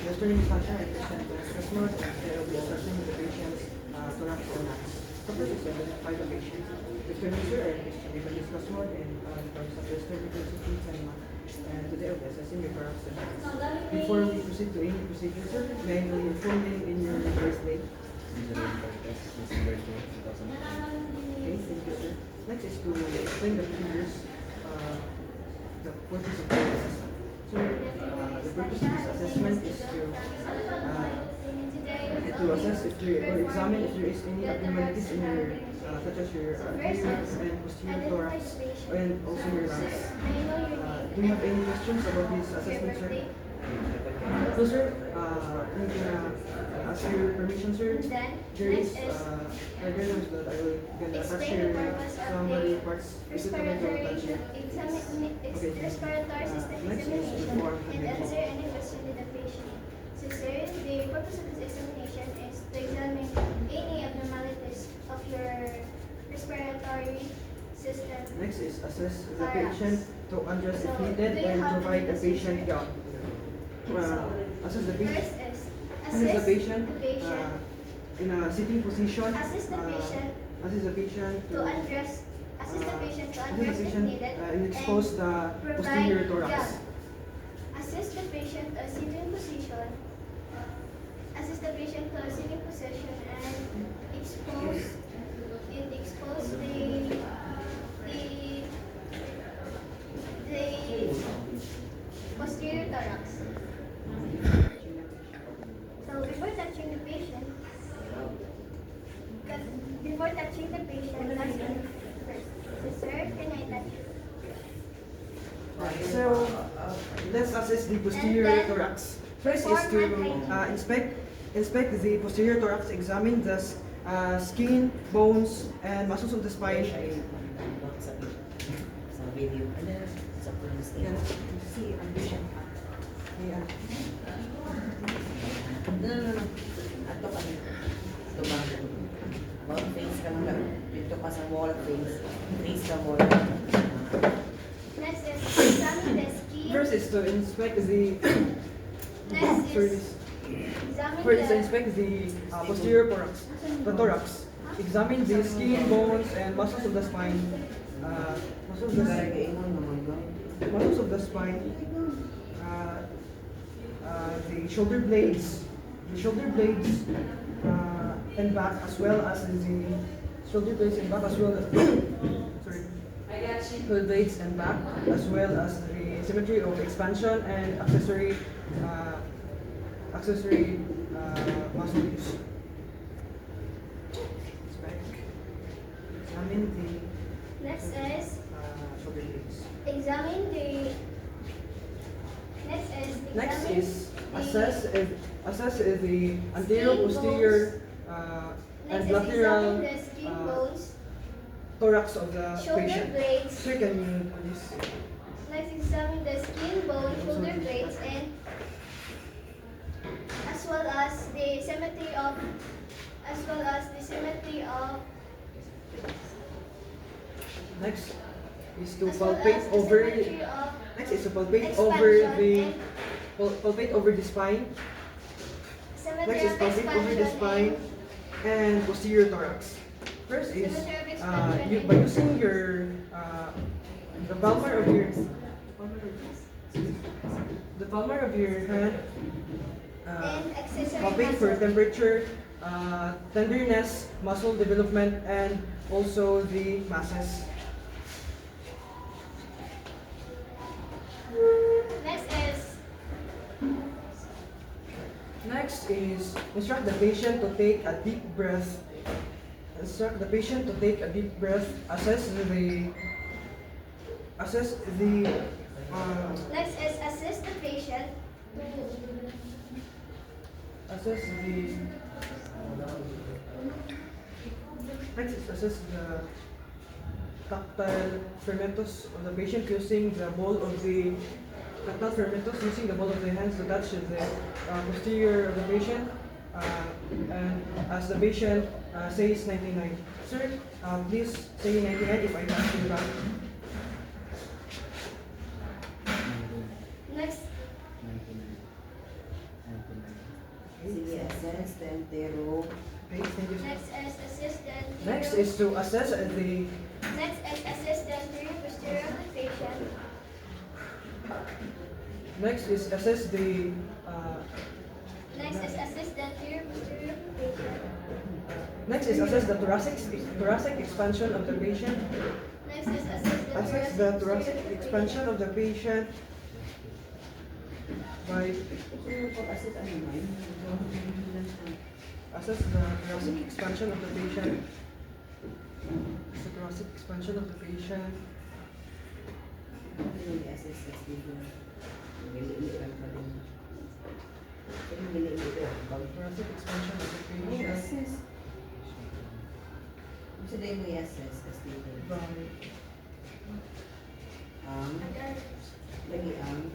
Yesterday, Sasha, I presented the customer and I will be assessing the patient's thorax or max. The first is to identify the patient. Mr. User, I presented this customer in terms of respiratory constitutes and today I'll be assessing your thorax and max. Before we proceed to any procedure, sir, may I know your full name and your birthday? December 2, 2020. Okay, thank you, sir. Next is to explain the procedures, the purpose of the assessment. So, the purpose of this assessment is to assess if there, or examine if there is any abnormalities in your, such as your anterior and posterior thorax, and also your lungs. Do you have any questions about this assessment, sir? So, sir, as your permission, sir, there is guidelines that I will gonna attach here some other parts. Is it okay to attach here? Okay. Respiratory system Next is examination before and answer any question to the patient. So, sir, the purpose of this examination is to examine any abnormalities of your respiratory system. Next is assess the patient to undress if needed and provide the patient gown. Assess the patient. First is Assess the patient the patient in a sitting position. Assist the patient Assist the patient to undress. Assist the patient to assist undress the if patient needed and expose the provide posterior thorax. gown. Assist the patient to a sitting position. Assist the patient to a sitting position and expose the posterior thorax. So before touching the patient, ask him first. So, sir, can I touch you? So, let's assess the posterior And then, thorax. First is to inspect the posterior thorax, examine the skin, bones, and muscles of the spine. Sa video. Ano? Sa police Yan. station. Si ambition. Ayan. No. Ato ka dito. Ato ba? About face ka lang. Dito ka sa wall face. Face ka wall. Next is examine the skin. First is to inspect the Next is examine the posterior thorax. The thorax. Examine the skin, bones, and muscles of the spine. Muscles of the muscles of the spine. The shoulder blades. And back, as well as the shoulder blades and back, as well as shoulder blades and back, as well as the symmetry of expansion and accessory muscles. Examine the Next is shoulder blades. examine the. Next is assess the anterior, posterior, and lateral Examine the skin bones, thorax of the shoulder patient. blades. Sir, can you please? Next, examine the skin, bone, shoulder blades, and as well as the symmetry of Next is to as well palpate as the over. symmetry of Next is to palpate over the expansion palpate over the spine. symmetry Next is of palpate over the spine and posterior thorax. First is Symmetry of expansion by using your the palmar of your hand. and accessory Palpate for muscle. temperature, tenderness, muscle development, and also the masses. Next is instruct the patient to take a deep breath. Instruct the patient to take a deep breath. Assess the Next is assist the patient assess the next is assess the tactile fermentus of the patient using the ball of the tactile fermentus using the ball of the hands to touch the posterior of the patient and as the patient says 99. Sir, please say 99 if I touch you back. next 99. Next, the entero. Okay, thank you. Next is assess the anterior. Next is to assess the Next is assess the anterior posterior of the patient. next is assess the Next is assess the anterior posterior of the patient. next is assess the thoracic expansion of the patient. Next is assess the Assess the thoracic expansion of the patient by Pag-assess ano man? assess the thoracic expansion of the patient. The thoracic expansion of the patient. Ano i-assess sa dito? Mili-militan pa din. Pero mili-militan. Thoracic expansion of the Oh, patient assess. Sa day mo i-assess sa dito. by Lagi ang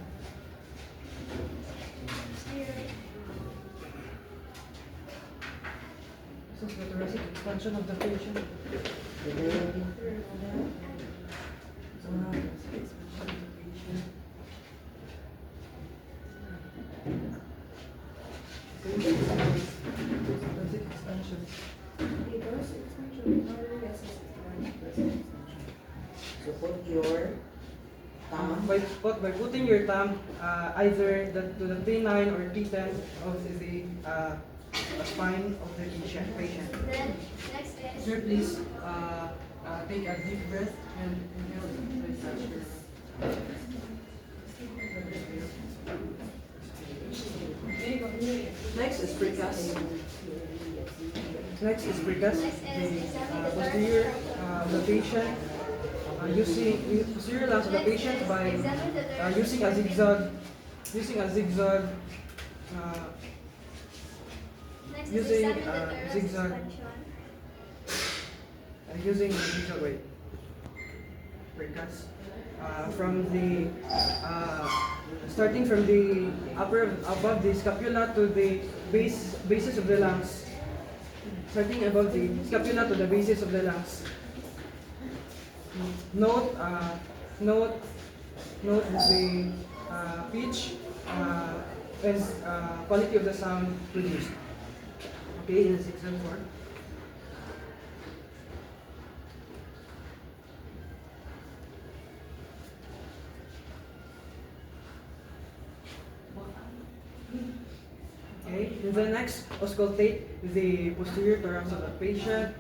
assess the thoracic expansion of the patient. Lagi. Thoracic expansion of the patient. Thoracic expansion. So put your thumb. By putting your thumb either to the T9 or T10 of the spine of the patient. Then next is Sir, please take a deep breath and inhale and touch your. Next is precast. Next is precast. The posterior the patient using posterior lungs of the patient by using a zigzag next using, is examine the thoracic zigzag. expansion. Using a zigzag way. Precast from the starting from the above the scapula to the basis of the lungs. Starting above the scapula to the basis of the lungs. Note the pitch and quality of the sound produced. Okay, in the 6 and 4. Okay, and then next, auscultate the posterior thorax of the patient.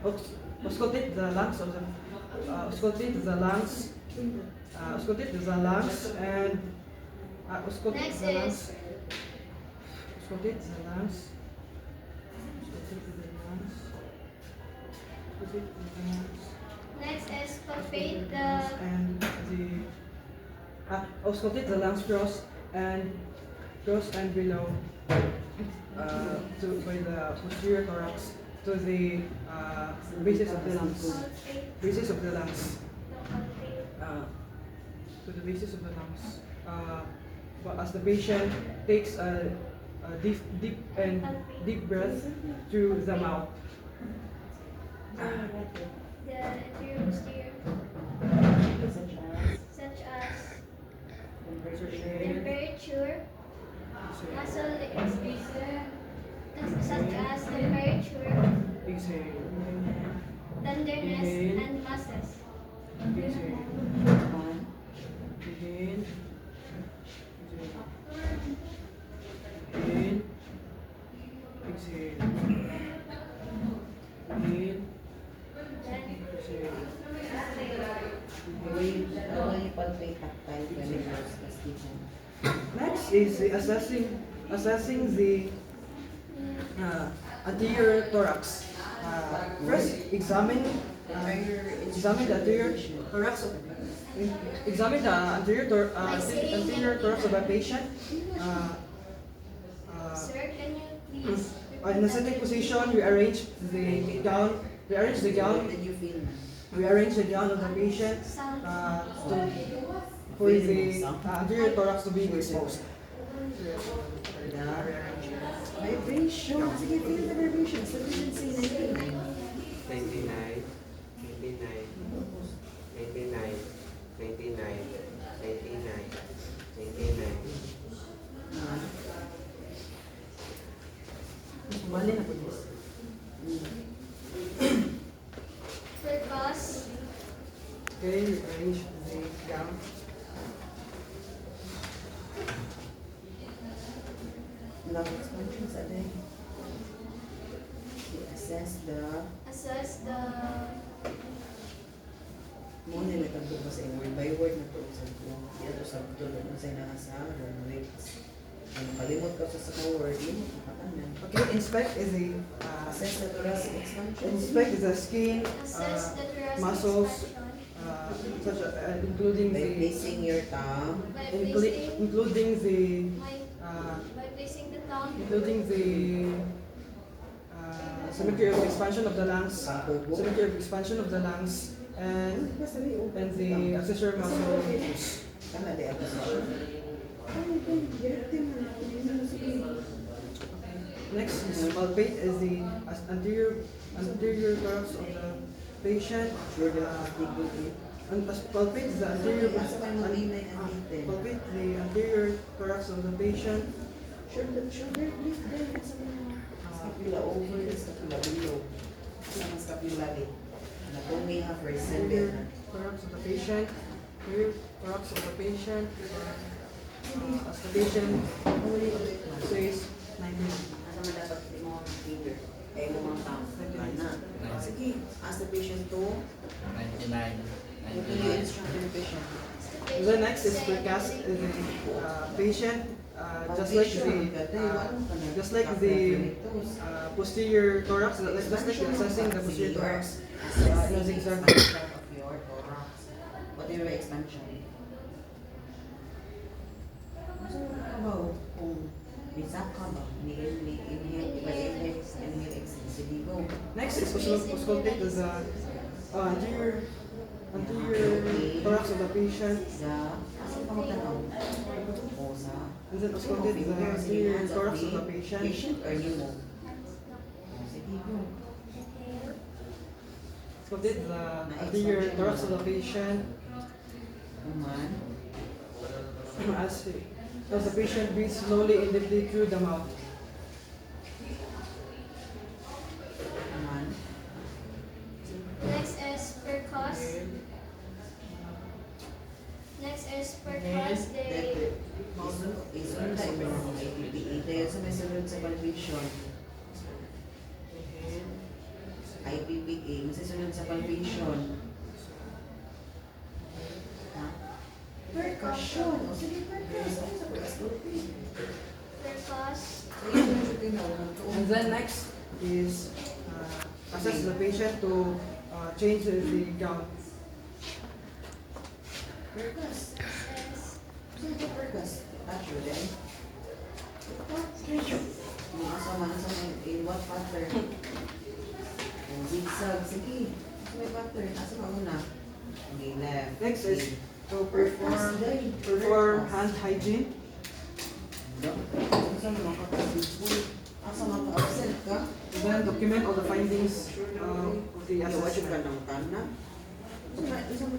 Auscultate the lungs of the auscultate the lungs. Auscultate the lungs and auscultate Next the lungs. is Auscultate the lungs. Auscultate the lungs. Auscultate the lungs. next is palpate the And the auscultate the lungs cross and below to by the posterior thorax to the basis of the lungs. palpate Basis of the lungs. the palpate. To the basis of the lungs. As the patient takes a deep breath through the mouth. The anterior posterior, such as temperature, muscle such as temperature, Exhale. tenderness, and muscles. Exhale. One. Inhale. Inhale. Exhale. Inhale. Then Exhale. Only palpate tactile venous castigation. Next is the assessing the anterior thorax. First, examine the anterior thorax. Examine the anterior thorax of a patient. sir, can you please In a sitting position, rearrange the gown. Rearrange the gown. Did you feel na? Rearrange the gown of the patient sound for the anterior thorax to be exposed. The vibration. Sige, feel the vibration. So we should say 99. 99, 99, 99, 99, 99, 99. Bali na po this. Percuss. Okay, arrange the gown. Love expansion sa day. Assess the Assess the mo nila kadto pa sa word by word na to sa ko. Ito sa tulad ng sa nasa lyrics. Ang kalimot ka sa word yun makatanan. Okay, inspect is a Assess the thoracic expansion. inspect is the skin, assess the thoracic muscles, expansion such including By the placing your thumb. by including placing including the by placing the tongue including the symmetry of expansion of the lungs, Sampugo. symmetry of expansion of the lungs, and the accessory muscles. Kana di ako sa. Next is palpate is the anterior thorax of the patient. And palpate is the anterior palpate the anterior thorax of the patient. Scapula over, scapula below. Sama scapula di. Anatomy of Anterior resemble. thorax of the patient. Anterior thorax of the patient. As the patient says 90. Asa man dapat mo finger? Kaya mo mga tao. Na. Sige, ask the patient to. 99. What do you instruct the patient? The next is percuss is the patient just like the posterior thorax, just like assessing the posterior thorax. Assessing zigzag. expansion of your thorax. What your expansion? So, ano kung bisa ka ba? Inhale, inhale, exhale. Sige, go. Next is auscultate is the anterior thorax of the patient. Sa, asa pa mo tanaw? O sa, And then auscultate is the anterior thorax of the patient. Patient or you mo? O, sige, go. Auscultate the anterior thorax of the patient Uman. as the patient breathes slowly and deeply through the mouth. Uman. next is percuss. Next is percuss. They Isunod sa mga IPPA. Dahil sa may sunod sa palpation. IPPA, masisunod sa palpation. Ha? Percussion. O sige, percussion. Sa percussion. percuss. And then next is assess the patient to change the gown. Percuss. Assess Sino ba percuss? Touch you then. Asa man sa in what pattern? And zigzag. Sige. Sa may pattern. Asa ka muna? Okay, left. Next is Okay. to perform hand hygiene. Asa mo makapag-absent? Asa makapag-absent ka? And then document all the findings of the Ano, what you assessment. ka ng tanan? Asa mo